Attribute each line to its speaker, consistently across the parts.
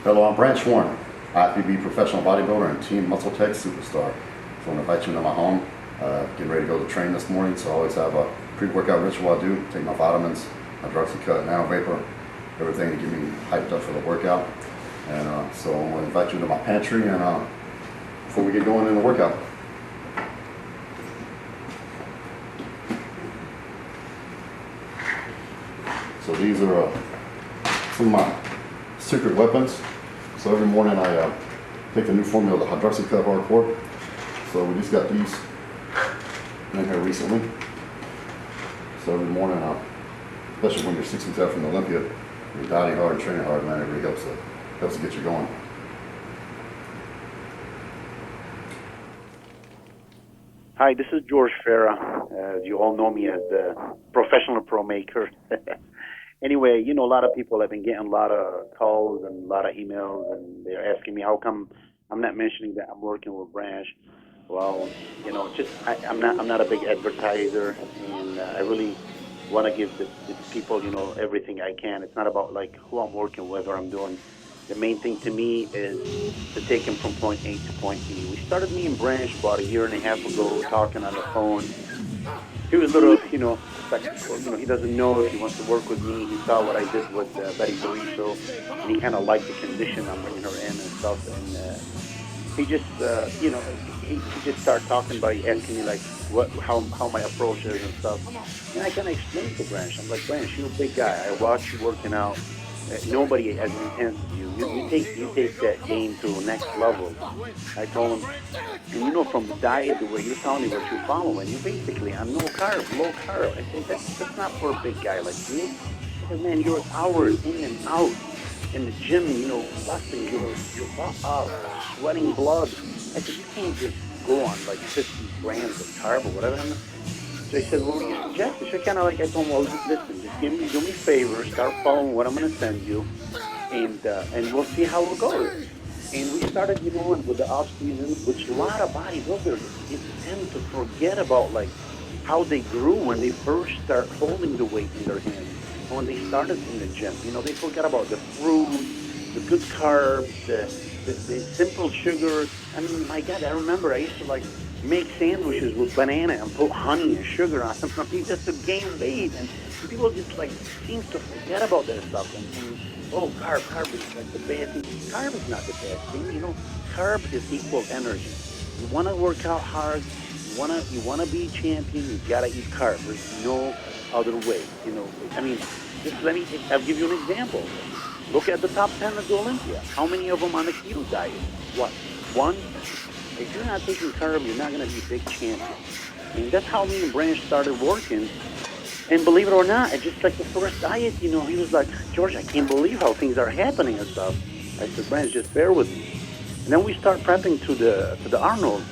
Speaker 1: Hello, I'm Branch Warren, IFBB professional bodybuilder and team muscle tech superstar. So I want to invite you into my home. Getting ready to go to train this morning, so I always have a pre-workout ritual I do. Take my vitamins, my Hydroxycut, Nano Vapor, everything to get me hyped up for the workout. And so I want to invite you into my pantry and before we get going in the workout. So these are some of my secret weapons. So every morning I take the new formula, the Hydroxycut Hardcore. So we just got these in here recently. So every morning, especially when you're 60 from Olympia, you're dieting hard and training hard, man, it really helps to get you going.
Speaker 2: Hi, this is George Farah. You all know me as the professional pro maker. Anyway, you know, a lot of people have been getting a lot of calls and a lot of emails, and they're asking me how come I'm not mentioning that I'm working with Branch. Well, you know, just I'm not a big advertiser, and I really want to give the people, you know, everything I can. It's not about like who I'm working with or I'm doing. The main thing to me is to take him from point A to point B. We started me and Branch about a year and a half ago, talking on the phone. He was a little, you know, skeptical. You know, he doesn't know if he wants to work with me. He saw what I did with Betty Burrito, and he kind of liked the condition I'm bringing her in and stuff. And he just, you know, he just started talking by asking me like how my approach is and stuff. And I kind of explained to Branch. I'm like, Branch, you're a big guy. I watch you working out. Nobody as intense as you. You take that game to the next level. I told him, and you know, from the diet, the way you're telling me what you're following, you basically on no carb, low carb. I think that's not for a big guy like you. Because man, you're hours in and out in the gym, you know, busting, you're sweating blood. I said, you can't just go on like 50 grams of carb or whatever. So he said, well, what do you suggest? So kind of like I told him, well, listen, just do me a favor, start following what I'm going to send you, and we'll see how it goes. And we started, you know, with the off season, which a lot of bodybuilders tend to forget about, like how they grew when they first start holding the weight in their hands. When they started in the gym, you know, they forget about the fruit, the good carbs, the simple sugar. I mean, my God, I remember I used to like make sandwiches with banana and put honey and sugar on them just to gain weight. And people just like seem to forget about that stuff. And oh, carb is like the bad thing. Carb is not the bad thing. You know, carb is equal energy. You want to work out hard. You wanna be champion. You gotta eat carb. There's no other way. You know, I mean, I'll give you an example. Look at the top 10 of the Olympia. How many of them on the keto diet? What? One? If you're not taking carb, you're not going to be a big champion. And that's how me and Branch started working. And believe it or not, it's just like the first diet, you know, he was like, George, I can't believe how things are happening and stuff. I said, Branch, just bear with me. And then we start prepping to the Arnold.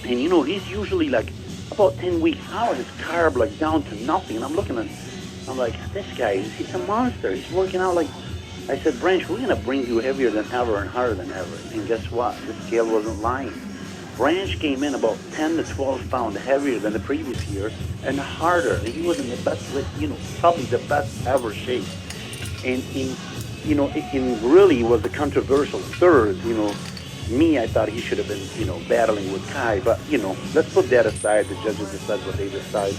Speaker 2: And, you know, he's usually like about 10 weeks out, his carb like down to nothing. And I'm looking at him, I'm like, this guy, he's a monster. He's working out like, I said, Branch, we're going to bring you heavier than ever and harder than ever. And guess what? The scale wasn't lying. Branch came in about 10 to 12 pounds heavier than the previous year and harder. He was in the best, you know, probably the best ever shape. And you know, in really was the controversial third. You know, me, I thought he should have been, you know, battling with Kai. But, you know, let's put that aside. The judges decide what they decide.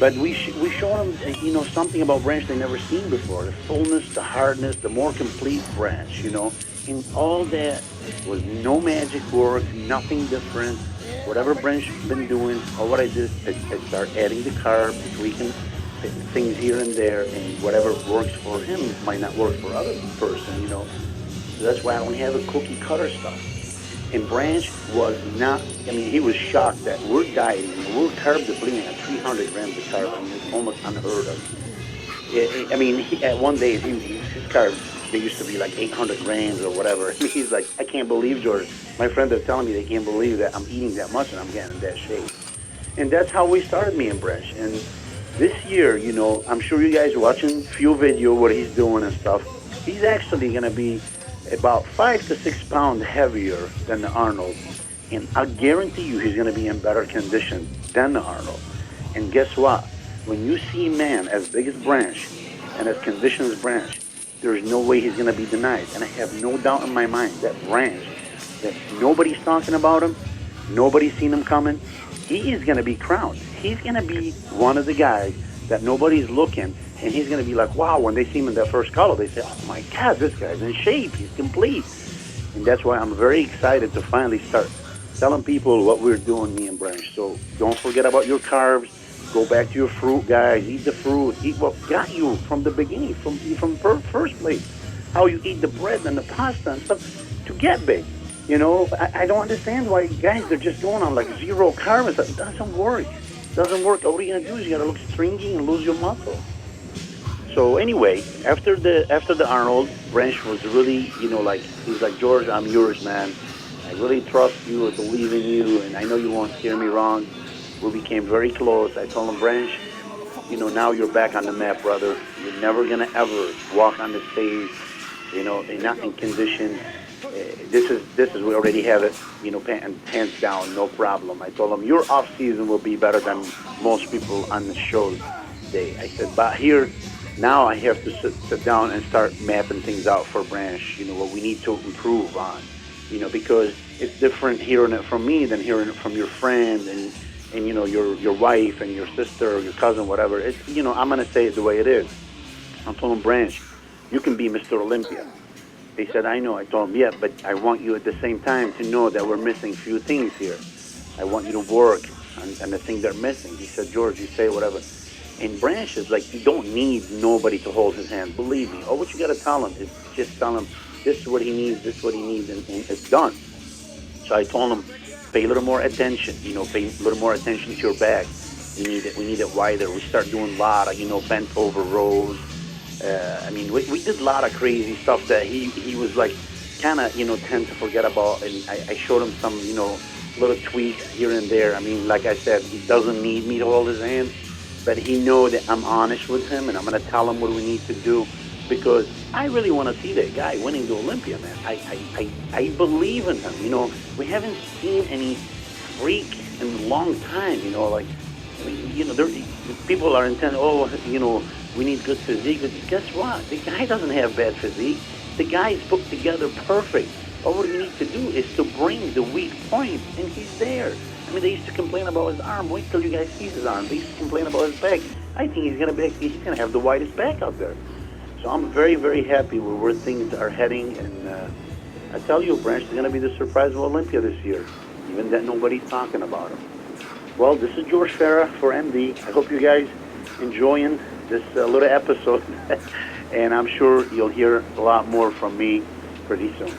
Speaker 2: But we showed them, you know, something about Branch they never seen before. The fullness, the hardness, the more complete Branch, you know. And all that was no magic work, nothing different. Whatever Branch been doing, or what I did, I start adding the carbs, tweaking things here and there, and whatever works for him might not work for other person, you know. So that's why I don't have a cookie cutter stuff. And Branch was not, I mean, he was shocked that we're dieting, we're carb depleting at 300 grams of carb. I mean, it's almost unheard of. I mean, at one day, his carbs, they used to be like 800 grams or whatever. He's like, I can't believe, George. My friends are telling me they can't believe that I'm eating that much and I'm getting in that shape. And that's how we started, me and Branch. And this year, you know, I'm sure you guys are watching few video what he's doing and stuff. He's actually going to be about 5 to 6 pounds heavier than the Arnold. And I guarantee you he's going to be in better condition than the Arnold. And guess what? When you see a man as big as Branch and as conditioned as Branch, there's no way he's going to be denied. And I have no doubt in my mind that Branch, that nobody's talking about him, nobody's seen him coming, he is going to be crowned. He's going to be one of the guys that nobody's looking, and he's going to be like, wow, when they see him in that first color, they say, oh my God, this guy's in shape, he's complete. And that's why I'm very excited to finally start telling people what we're doing, me and Branch. So don't forget about your carbs. Go back to your fruit, guys. Eat the fruit. Eat what got you from the beginning, from first place. How you eat the bread and the pasta and stuff to get big. You know, I don't understand why guys are just going on like zero carbs. It doesn't work. It doesn't work. All you're gonna do is you gotta look stringy and lose your muscle. So anyway, after the Arnold, Branch was really, you know, like he's like, George, I'm yours, man. I really trust you, I believe in you, and I know you won't steer me wrong. We became very close. I told him, Branch, you know, now you're back on the map, brother. You're never gonna ever walk on the stage, you know, not in condition. This is we already have it, you know, hands down, no problem. I told him your off season will be better than most people on the show day. I said, but here now I have to sit down and start mapping things out for Branch. You know what we need to improve on, you know, because it's different hearing it from me than hearing it from your friend and you know your wife and your sister or your cousin, whatever. It's, you know, I'm gonna say it the way it is. I told him, Branch, you can be Mr. Olympia. He said, I know. I told him, yeah, but I want you at the same time to know that we're missing a few things here. I want you to work on the thing they're missing. He said, George, you say whatever. And Branch is like, you don't need nobody to hold his hand. Believe me. All what you got to tell him is just tell him this is what he needs, this is what he needs, and it's done. So I told him, pay a little more attention. You know, pay a little more attention to your back. We need it wider. We start doing a lot of, you know, bent over rows. I mean, we did a lot of crazy stuff that he was like kind of, you know, tend to forget about. And I showed him some, you know, little tweaks here and there. I mean, like I said, he doesn't need me to hold his hand, but he know that I'm honest with him and I'm going to tell him what we need to do, because I really want to see that guy winning the Olympia, man. I believe in him. You know, we haven't seen any freak in a long time, you know, like, I mean, you know, people are intent, oh, you know, we need good physique. But guess what? The guy doesn't have bad physique. The guy's put together perfect. All we need to do is to bring the weak point, and he's there. I mean, they used to complain about his arm. Wait till you guys see his arm. They used to complain about his back. I think he's gonna have the widest back out there. So I'm very, very happy with where things are heading. And I tell you, Branch is gonna be the surprise of Olympia this year, even that nobody's talking about him. Well, this is George Farah for MD. I hope you guys enjoying this little episode, and I'm sure you'll hear a lot more from me pretty soon.